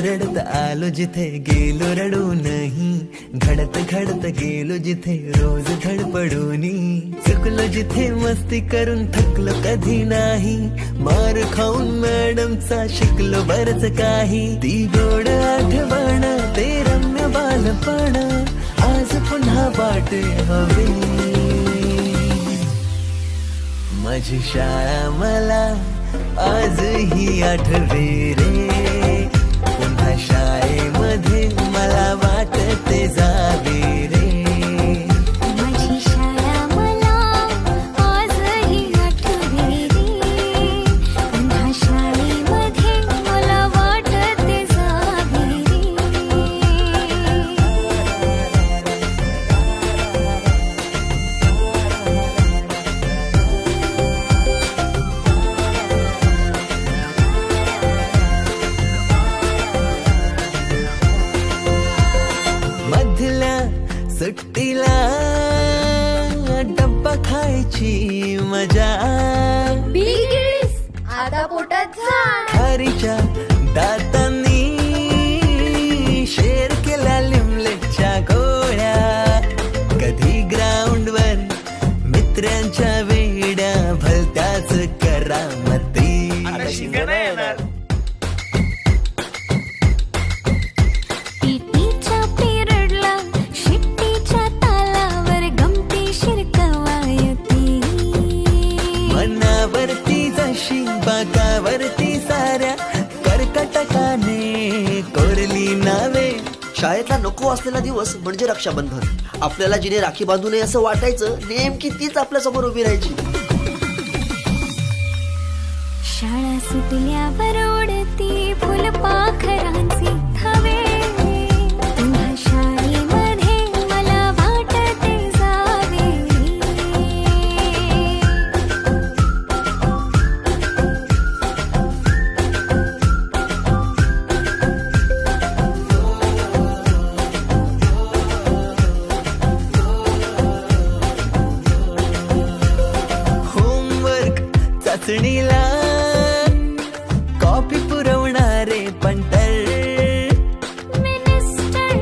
रडत आलो जिथे गेलो रडू नहीं, घडत घडत गेलो जिथे रोज धडपडूनी, चुकलो जिथे मस्ती करून थकलो कधी नाही, मार खाऊन मॅडमचा शिकलो बरच काही, ती गोड आठवण ते रम्य बालपण आज पुन्हा वाटे हवे, माझी शाळा मला आजही आठवे रे, पुन्हा शाळेमध्ये मला वाटते जावे रे, माझी शाळा मला आजही आठवे रे, पुन्हा शाळेमध्ये मला वाटते जावे रे. मधल्या सुट्टीला डब्बा खायची मजा, बिगिस आता पोटात झाड, खारीच्या दातांनी शेर केल्या लिमलेटच्या गोळ्या, कधी ग्राउंडवर मित्रांच्या वेड्या भलत्याच करामती, पीटीच्या पिरियडला शिट्टीच्या तालावर गमतीशीर कवायती, मनावरती जशी बागावरती साऱ्या कर्कटकाने कोरली नावे. शाळेतला नको असलेला दिवस म्हणजे रक्षाबंधन. आपल्याला जिने राखी बांधू नये असं वाटायचं, नेमकी तीच आपल्या समोर उभी राहायची. शाळा सुटल्यावर ओढती फुलपाखरांचे थवे, पुन्हा शाळेमध्ये मला वाटते जावे होमवर्क चाचणीला कॉपी पुरवणारे पंटर, मिनिस्टर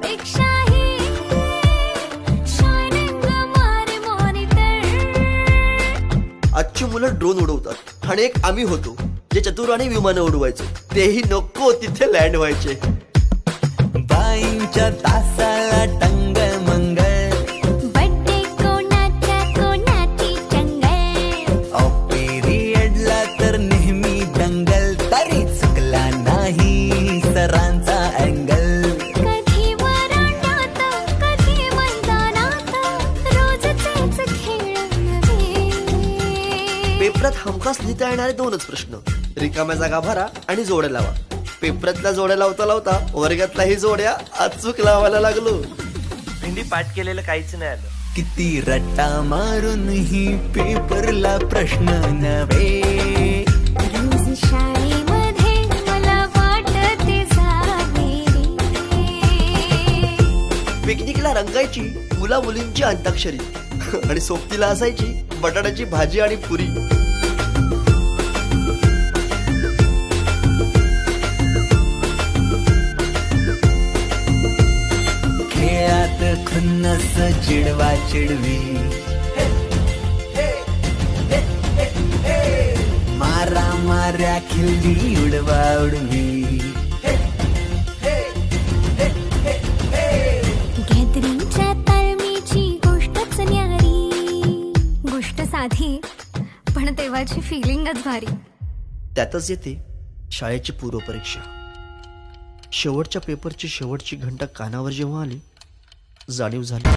पेक्षाही शायनिंग मारे मॉनिटर. आजची मुलं ड्रोन उडवतात आणि एक आम्ही होतो जे चतुराने विमानं उडवायचो, तेही नको तिथे लँड व्हायचे. बाईंच्या तासाला टंग मंगल, बड्डे कोणाच्या कोणाची चंगल, पिरियडला तर नेहमी दंगल, तरी चुकला नाही सरांचा अँगल. कधी वरांड्यात कधी मैदानात, रोज तेच खेळ नव्हे. पेपरात हमखास लिहिता येणारे दोनच प्रश्न, रिकाम्या जागा भरा आणि जोड्या लावा. पेपरातल्या जोड्या लावता लावता वर्गातल्याही जोड्या अचूक लावायला लागलो. हिंदी पाठ केलेलं काहीच नाही आलं. किती रट्टा मारून ही पेपरला प्रश्न नव्हे, रोज शाळेमध्ये मला वाटते जावे रे. पिकनिकला रंगायची मुला मुलींची अंताक्षरी आणि सोबतीला असायची बटाट्याची भाजी आणि पुरी. खेळात खुन्नस चिडवा चिडवी, मारा माऱ्या खिल्ली उडवा उडवी, गॅदरिंगच्या ताळमीची गोष्टच न्यारी, गोष्ट साधी पण तेव्हाची फिलिंगच भारी. त्यातच येते शाळेची पूर्वपरीक्षा. शेवटच्या पेपरची शेवटची घंटा कानावर जेव्हा आली, जाणीव झाली